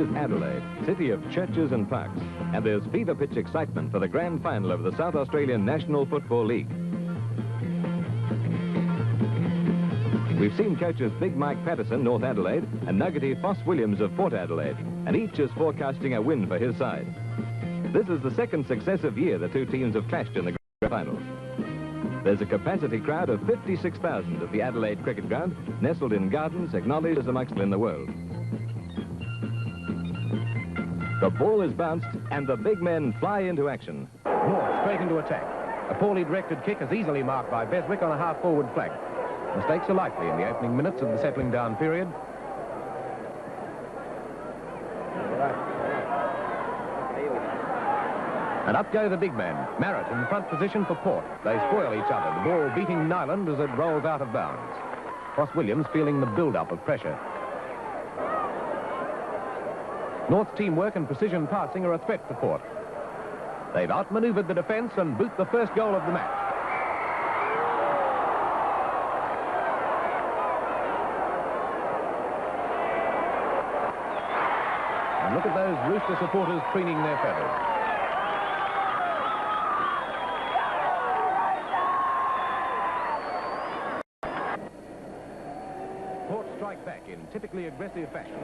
is Adelaide, city of churches and parks, and there's fever pitch excitement for the grand final of the South Australian National Football League. We've seen coaches Big Mike Patterson, North Adelaide, and Nuggety Foss Williams of Port Adelaide, and each is forecasting a win for his side. This is the second successive year the two teams have clashed in the grand finals. There's a capacity crowd of 56,000 at the Adelaide Cricket Ground, nestled in gardens acknowledged as amongst in the world. The ball is bounced, and the big men fly into action. North straight into attack. A poorly directed kick is easily marked by Beswick on a half-forward flank. Mistakes are likely in the opening minutes of the settling down period. And up go the big men. Marrett in front position for Port. They spoil each other, the ball beating Nyland as it rolls out of bounds. Foss Williams feeling the build-up of pressure. North's teamwork and precision passing are a threat to Port. They've outmanoeuvred the defence and boot the first goal of the match. And look at those Rooster supporters preening their feathers. Port strike back in typically aggressive fashion.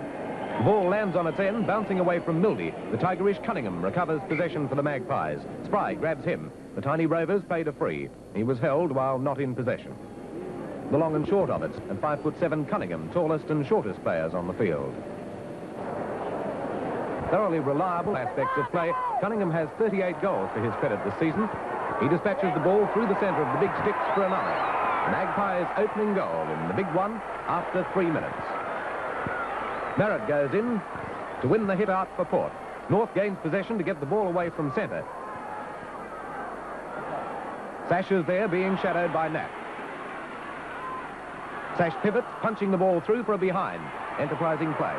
The ball lands on its end, bouncing away from Mildy. The tigerish Cunningham recovers possession for the Magpies. Spry grabs him. The tiny Rovers paid a free. He was held while not in possession. The long and short of it, and 5'7" Cunningham, tallest and shortest players on the field. Thoroughly reliable aspects of play. Cunningham has 38 goals to his credit this season. He dispatches the ball through the centre of the big sticks for another. Magpies' opening goal in the big one after 3 minutes. Marrett goes in to win the hit out for Port. North gains possession to get the ball away from centre. Sash is there, being shadowed by Nat. Sash pivots, punching the ball through for a behind. Enterprising play.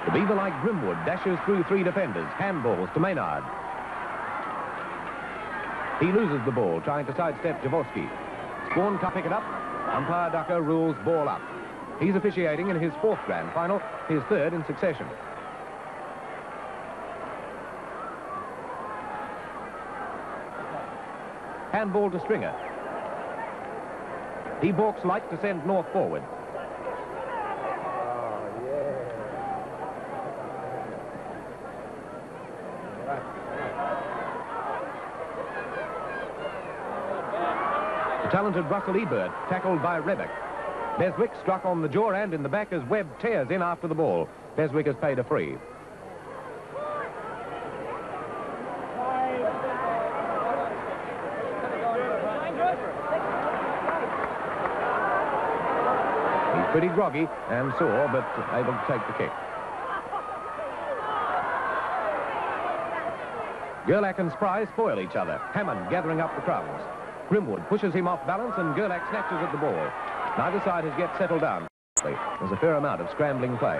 The beaver-like Grimwood dashes through 3 defenders. Handballs to Maynard. He loses the ball, trying to sidestep Jaworski. Spawn can't pick it up. Umpire Ducker rules ball up. He's officiating in his 4th grand final, his 3rd in succession. Handball to Stringer. He balks light to send North forward. Talented Russell Ebert, tackled by Rebeck. Beswick struck on the jaw and in the back as Webb tears in after the ball. Beswick has paid a free. He's pretty groggy and sore, but able to take the kick. Gerlach and Spry spoil each other. Hammond gathering up the crumbs. Grimwood pushes him off balance and Gerlach snatches at the ball. Neither side has yet settled down. There's a fair amount of scrambling play.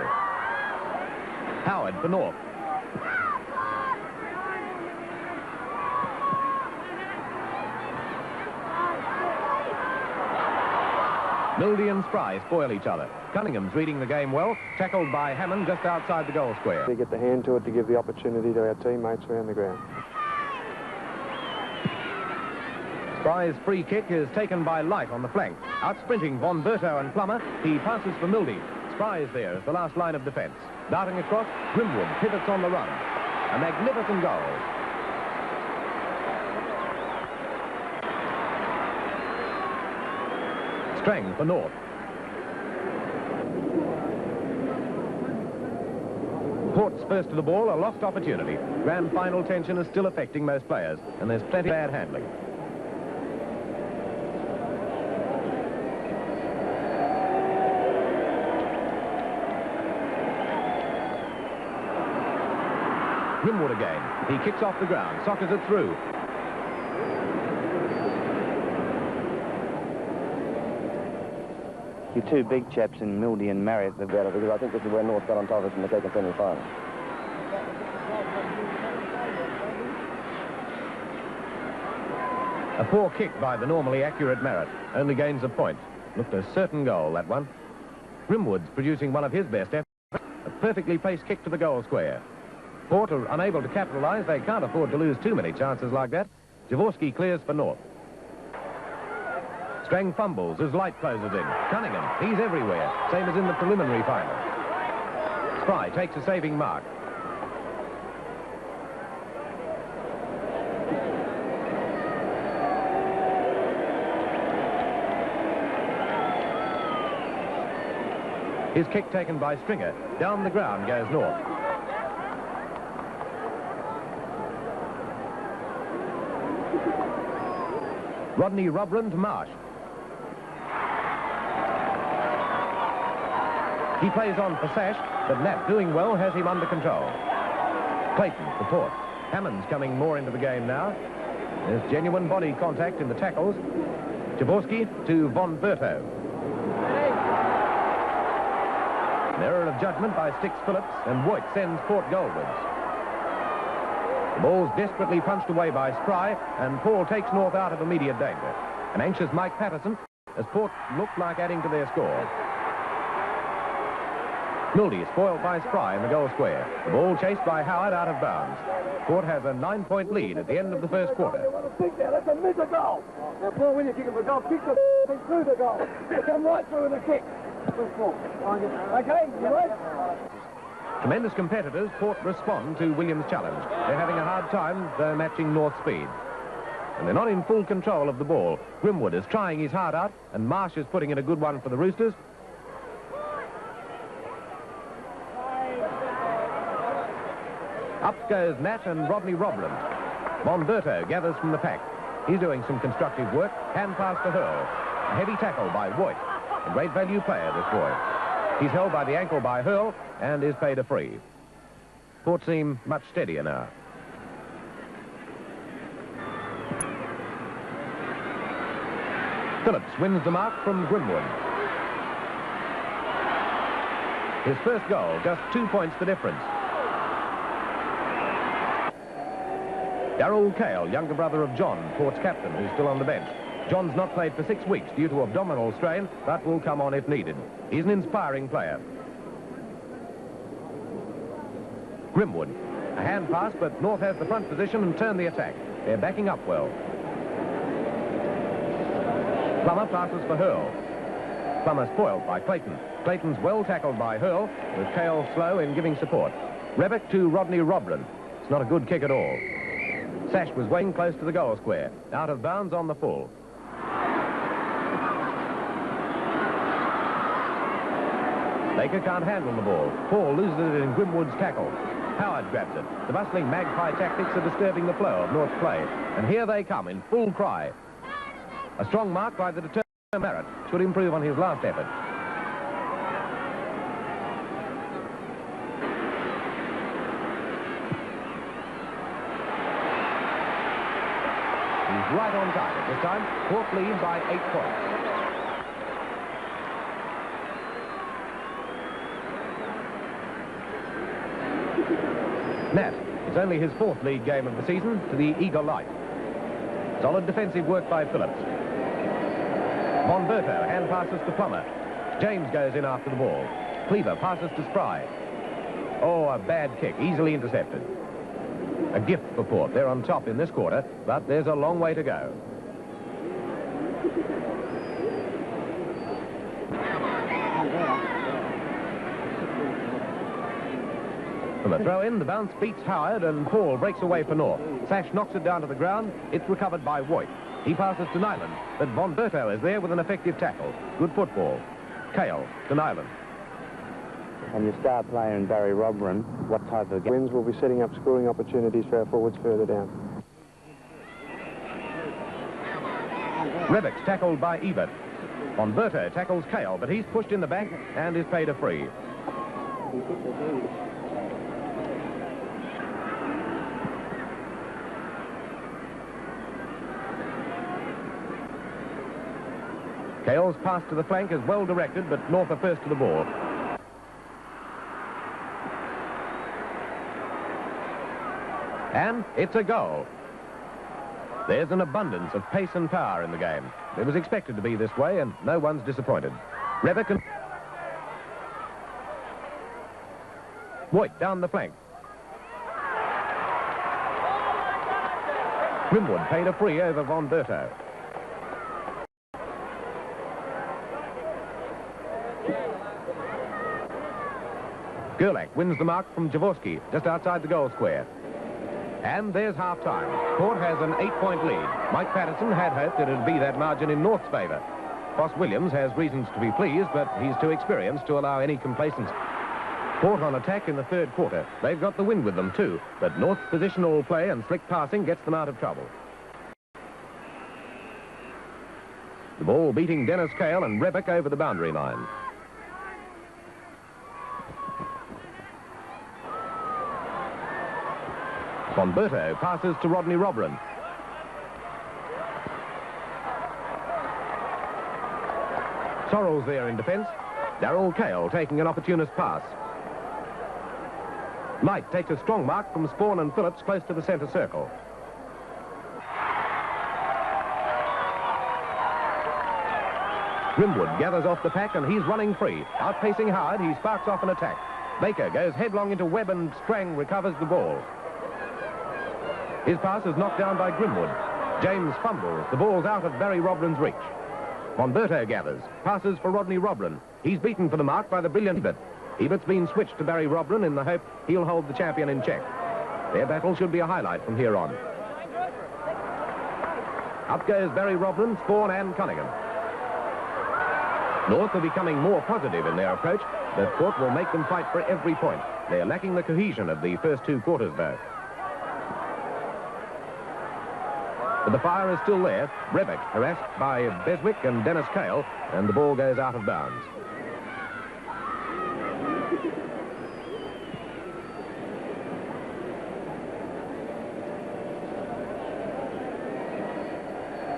Howard for North. Mildy and Spry spoil each other. Cunningham's reading the game well, tackled by Hammond just outside the goal square. We get the hand to it to give the opportunity to our teammates around the ground. Spry's free kick is taken by Light on the flank. Out sprinting Von Berto and Plummer, he passes for Mildy. Spry is there as the last line of defence. Darting across, Grimwood pivots on the run. A magnificent goal. Strang for North. Port's first to the ball, a lost opportunity. Grand final tension is still affecting most players, and there's plenty of bad handling. Grimwood again. He kicks off the ground, soccers it through. Your 2 big chaps in Mildy and Marriott have got it, because I think this is where North got on top of us in the second semi-final. A poor kick by the normally accurate Marriott. Only gains a point. Looked a certain goal, that one. Grimwood's producing one of his best efforts, a perfectly placed kick to the goal square. Port are unable to capitalise. They can't afford to lose too many chances like that. Jaworski clears for North. Strang fumbles as Light closes in. Cunningham, he's everywhere, same as in the preliminary final. Spry takes a saving mark. His kick taken by Stringer. Down the ground goes North. Rodney Robran to Marsh. He plays on for Sash, but Nat, doing well, has him under control. Clayton for Port. Hammond's coming more into the game now. There's genuine body contact in the tackles. Jaworski to Von Berto. An error of judgment by Stix Phillips, and Voigt sends Port goalwards. The ball's desperately punched away by Spry, and Paul takes North out of immediate danger. An anxious Mike Patterson, as Port looked like adding to their score. Mildy spoiled by Spry in the goal square. The ball chased by Howard out of bounds. Port has a 9-point lead at the end of the first quarter. Let's miss a goal. Now, Paul, when you kick him for goal, kick the thing through the goal. Come right through with a kick. Okay, you right? Tremendous competitors, Port respond to Williams' challenge. They're having a hard time, though matching North speed. And they're not in full control of the ball. Grimwood is trying his heart out, and Marsh is putting in a good one for the Roosters. Up goes Nat and Rodney Robran. Monberto gathers from the pack. He's doing some constructive work. Hand pass to Hurl. A heavy tackle by Voigt. A great value player, this boy. He's held by the ankle by Hurl and is paid a free. Port seem much steadier now. Phillips wins the mark from Grimwood. His first goal, just 2 points the difference. Darrell Cale, younger brother of John, Port's captain, who's still on the bench. John's not played for 6 weeks due to abdominal strain, but will come on if needed. He's an inspiring player. Grimwood. A hand pass, but North has the front position and turn the attack. They're backing up well. Plummer passes for Hurl. Plummer spoiled by Clayton. Clayton's well tackled by Hurl, with Cale slow in giving support. Rebeck to Rodney Robran. It's not a good kick at all. Sash was waiting close to the goal square. Out of bounds on the full. Baker can't handle the ball. Paul loses it in Grimwood's tackle. Howard grabs it. The bustling magpie tactics are disturbing the flow of North's play. And here they come in full cry. A strong mark by the determined Marrett should improve on his last effort. He's right on target this time. Port lead by 8 points. Nat, it's only his 4th league game of the season to the eager Light. Solid defensive work by Phillips. Monberto hand passes to Plummer. James goes in after the ball. Cleaver passes to Spry. Oh, a bad kick, easily intercepted. A gift for Port. They're on top in this quarter, but there's a long way to go. From the throw-in, the bounce beats Howard, and Paul breaks away for North. Sash knocks it down to the ground. It's recovered by Voigt. He passes to Nyland, but Von Berto is there with an effective tackle. Good football. Cale to Nyland. And your star player in Barry Robran, what type of... Wins will be setting up scoring opportunities for our forwards further down. Rebeck's tackled by Ebert. Von Berto tackles Cale, but he's pushed in the back and is paid a free. Cale's pass to the flank is well directed, but North are first to the ball. And it's a goal. There's an abundance of pace and power in the game. It was expected to be this way, and no one's disappointed. Rebeck and Voigt down the flank. Grimwood paid a free over Von Berto. Gerlach wins the mark from Jaworski, just outside the goal square. And there's half-time. Port has an 8-point lead. Mike Patterson had hoped it would be that margin in North's favour. Foss Williams has reasons to be pleased, but he's too experienced to allow any complacency. Port on attack in the third quarter. They've got the wind with them too, but North's positional play and slick passing gets them out of trouble. The ball beating Dennis Cale and Rebick over the boundary line. Von Berto passes to Rodney Robran. Sorrell's there in defence. Darrell Cale taking an opportunist pass. Light takes a strong mark from Spawn and Phillips close to the centre circle. Grimwood gathers off the pack and he's running free. Outpacing Howard, he sparks off an attack. Baker goes headlong into Webb and Strang recovers the ball. His pass is knocked down by Grimwood. James fumbles. The ball's out of Barry Robran's reach. Von Berto gathers. Passes for Rodney Robran. He's beaten for the mark by the brilliant Ebert. Ebert's been switched to Barry Robran in the hope he'll hold the champion in check. Their battle should be a highlight from here on. Up goes Barry Robran, Spawn and Cunningham. North are becoming more positive in their approach, but Port will make them fight for every point. They're lacking the cohesion of the first two quarters, though. But the fire is still there. Rebick harassed by Beswick and Dennis Cale, and the ball goes out of bounds.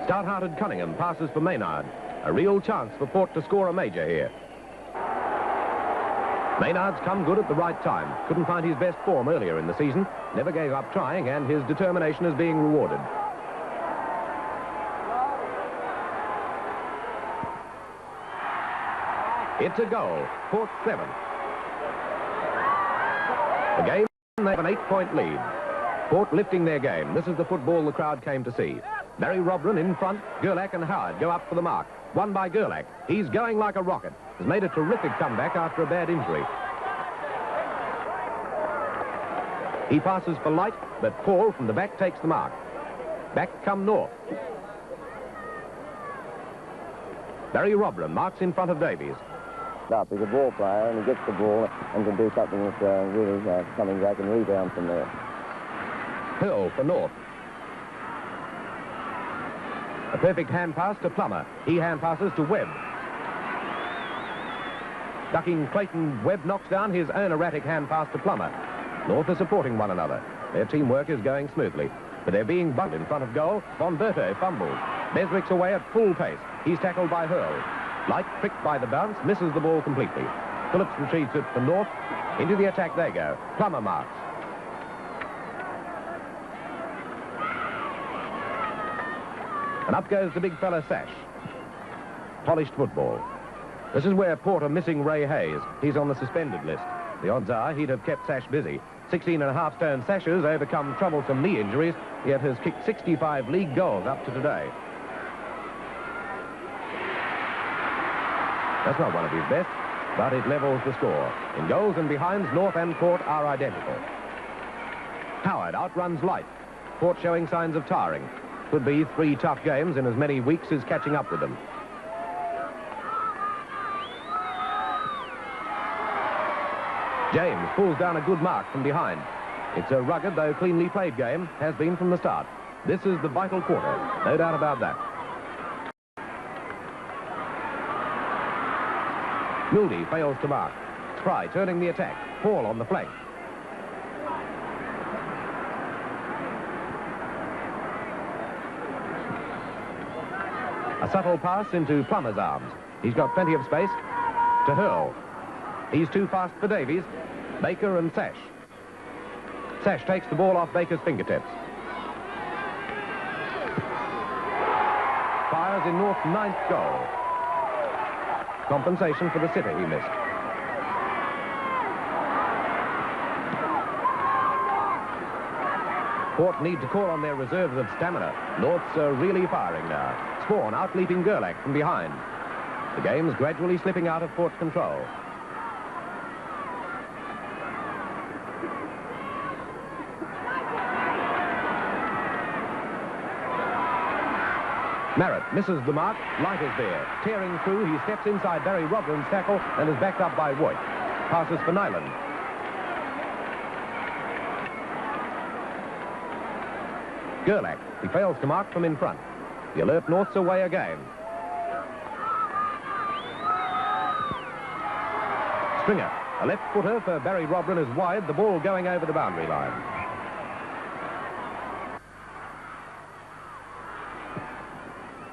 Stout-hearted Cunningham passes for Maynard. A real chance for Port to score a major here. Maynard's come good at the right time. Couldn't find his best form earlier in the season. Never gave up trying, and his determination is being rewarded. It's a goal. Port 7. The game, they have an 8-point lead. Port lifting their game. This is the football the crowd came to see. Barry Robran in front. Gerlach and Howard go up for the mark. Won by Gerlach. He's going like a rocket. Has made a terrific comeback after a bad injury. He passes for Light, but Paul from the back takes the mark. Back come North. Barry Robran marks in front of Davies. He's a ball player and he gets the ball and can do something that's really coming back and rebound from there. Hill for North. A perfect hand pass to Plummer. He hand passes to Webb. Ducking Clayton, Webb knocks down his own erratic hand pass to Plummer. North are supporting one another. Their teamwork is going smoothly, but they're being bumped in front of goal. Von Berto fumbles. Beswick's away at full pace. He's tackled by Hurl. Light, pricked by the bounce, misses the ball completely. Phillips retrieves it for North. Into the attack they go. Plummer marks. And up goes the big fella Sash. Polished football. This is where Port are missing Ray Hayes. He's on the suspended list. The odds are he'd have kept Sash busy. 16.5 stone Sashes overcome troublesome knee injuries, yet has kicked 65 league goals up to today. That's not one of his best, but it levels the score. In goals and behinds, North and Port are identical. Howard outruns Light. Port showing signs of tiring. Could be 3 tough games in as many weeks as catching up with them. James pulls down a good mark from behind. It's a rugged, though cleanly played game, has been from the start. This is the vital quarter, no doubt about that. Mildy fails to mark. Spry turning the attack. Paul on the flank. A subtle pass into Plummer's arms. He's got plenty of space. To Hurl. He's too fast for Davies. Baker and Sash. Sash takes the ball off Baker's fingertips. Fires in North's 9th goal. Compensation for the sitter he missed. Port need to call on their reserves of stamina. North's really firing now. Spawn out-leaping Gerlach from behind. The game's gradually slipping out of Port's control. Marrett misses the mark. Light is there. Tearing through, he steps inside Barry Rodman's tackle and is backed up by Voigt. Passes for Nyland. Gerlach. He fails to mark from in front. The alert North's away again. Stringer. A left footer for Barry Rodman is wide. The ball going over the boundary line.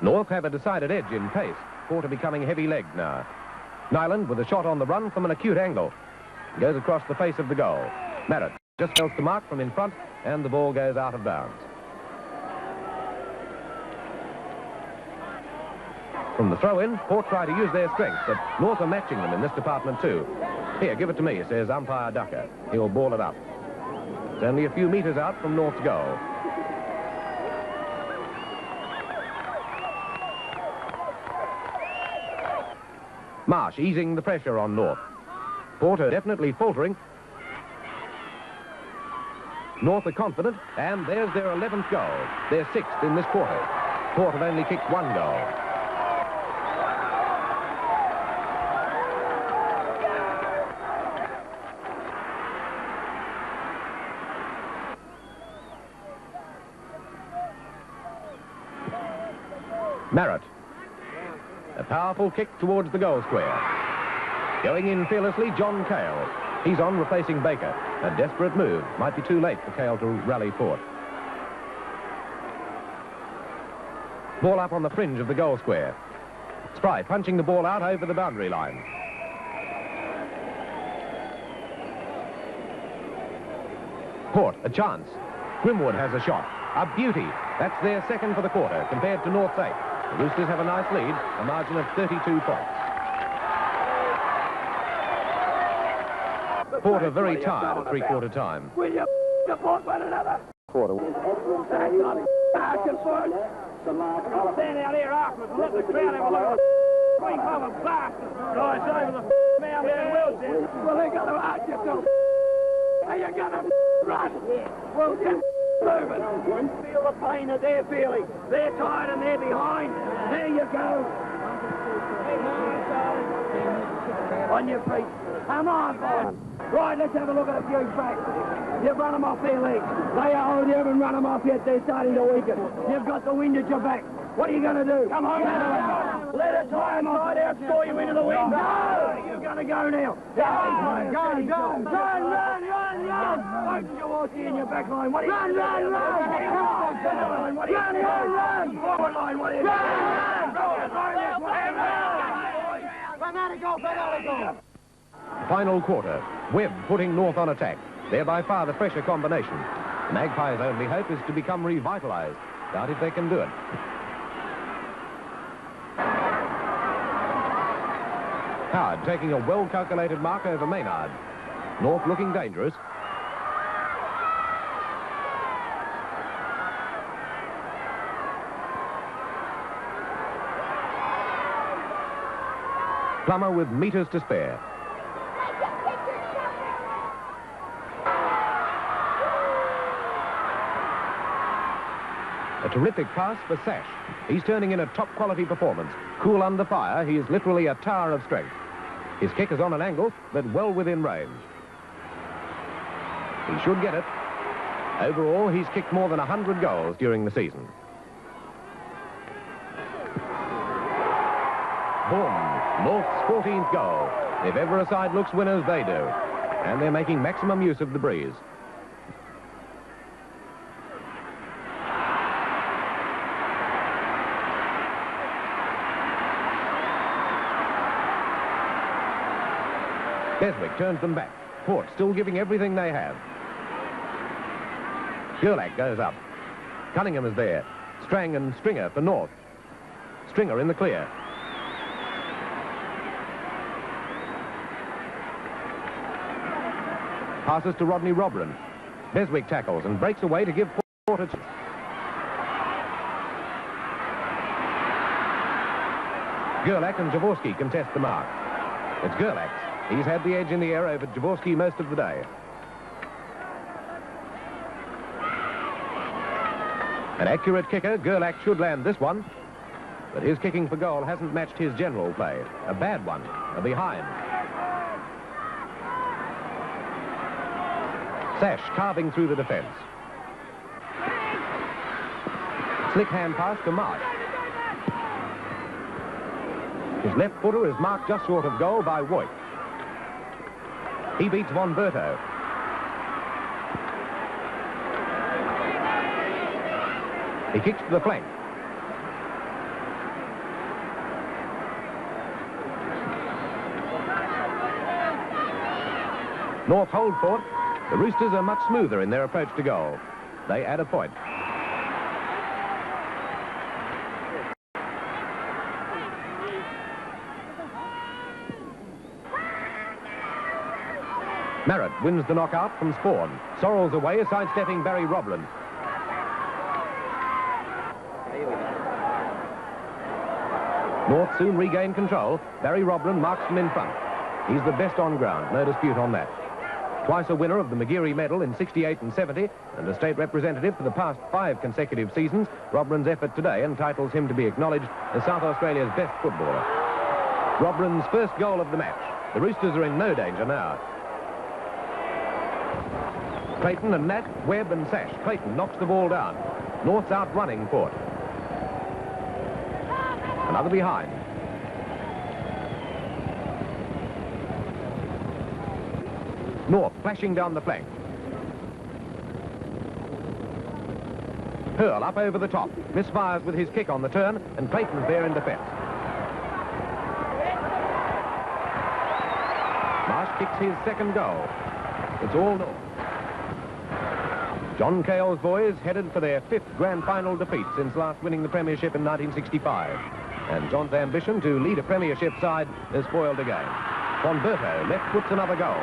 North have a decided edge in pace. Port are becoming heavy-legged now. Nyland with a shot on the run from an acute angle. Goes across the face of the goal. Marrett just fails to mark from in front, and the ball goes out of bounds. From the throw-in, Port try to use their strength, but North are matching them in this department too. Here, give it to me, says umpire Ducker. He'll ball it up. It's only a few metres out from North's goal. Marsh easing the pressure on North. Port are definitely faltering. North are confident, and there's their 11th goal. Their 6th in this quarter. Port have only kicked 1 goal. Marrett. A powerful kick towards the goal square. Going in fearlessly, John Cale. He's on replacing Baker. A desperate move. Might be too late for Cale to rally Port. Ball up on the fringe of the goal square. Spry punching the ball out over the boundary line. Port, a chance. Grimwood has a shot. A beauty. That's their 2nd for the quarter, compared to North's 8. The Roosters have a nice lead, a margin of 32 points. Port are very tired at three-quarter time. Will you support one another? Quarter. I'm standing out here afterwards and let the crowd have a look at the three cover bastards. Guys over the mound there in Wilson. Well, they're going to arch yourself. Are you going to run? Well, just move it. Feel the pain that they're feeling. They're tired and they're behind. There you go. On your feet. Come on, boys. Right, let's have a look at a few facts. You've run them off their legs. They are old, you haven't run them off yet. They're starting to weaken. You've got the wind at your back. What are you going to do? Come on, let it tie him right out, score you into the wind. No! You're going to go now. Go, run. Don't you watch in your back line. What are you going to do? Run. What are you going to do? Forward line, what are you going to do? Fanatical. Final quarter. Webb putting North on attack. They're by far the fresher combination. The Magpies' only hope is to become revitalised. Doubt if they can do it. Howard taking a well-calculated mark over Maynard. North looking dangerous. Plummer with metres to spare. A terrific pass for Sash. He's turning in a top-quality performance. Cool under fire, he is literally a tower of strength. His kick is on an angle, but well within range. He should get it. Overall, he's kicked more than 100 goals during the season. Boom! North's 14th goal. If ever a side looks winners, they do. And they're making maximum use of the breeze. Beswick turns them back. Port still giving everything they have. Gerlach goes up. Cunningham is there. Strang and Stringer for North. Stringer in the clear. Passes to Rodney Robran. Beswick tackles and breaks away to give Gerlach and Jaworski contest the mark. It's Gerlach. He's had the edge in the air over Jaworski most of the day. An accurate kicker, Gerlach should land this one, but his kicking for goal hasn't matched his general play. A bad one, a behind. Sash carving through the defence. Slick hand pass to Marsh. His left footer is marked just short of goal by Voigt. He beats Von Berto. He kicks to the flank. North hold fort. The Roosters are much smoother in their approach to goal. They add a point. Marrett wins the knockout from Spawn. Sorrells away, sidestepping Barry Robland. North soon regain control. Barry Robland marks them in front. He's the best on ground, no dispute on that. Twice a winner of the McGeary medal in 68 and 70, and a state representative for the past 5 consecutive seasons, Robland's effort today entitles him to be acknowledged as South Australia's best footballer. Robland's first goal of the match. The Roosters are in no danger now. Clayton and Nat, Webb and Sash. Clayton knocks the ball down. North's outrunning Port. Another behind. North flashing down the flank. Hurl up over the top. Misfires with his kick on the turn, and Clayton's there in defence. Marsh kicks his second goal. It's all North. John Cale's boys headed for their 5th grand final defeat since last winning the premiership in 1965. And John's ambition to lead a premiership side is spoiled again. Von Berto left puts another goal.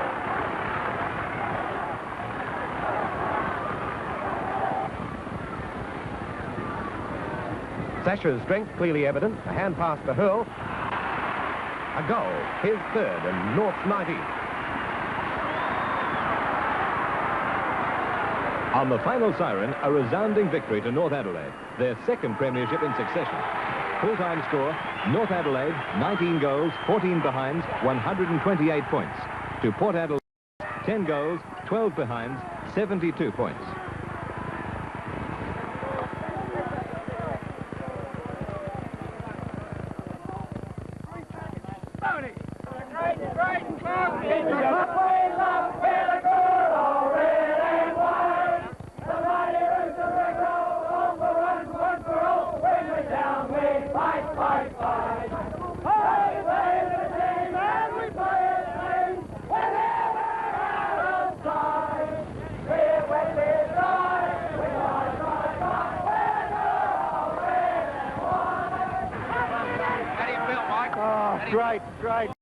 Sasha's strength clearly evident. A hand pass to Hurl. A goal, his 3rd and North's 19th. On the final siren, a resounding victory to North Adelaide, their 2nd premiership in succession. Full-time score, North Adelaide, 19 goals, 14 behinds, 128 points. To Port Adelaide, 10 goals, 12 behinds, 72 points. Great.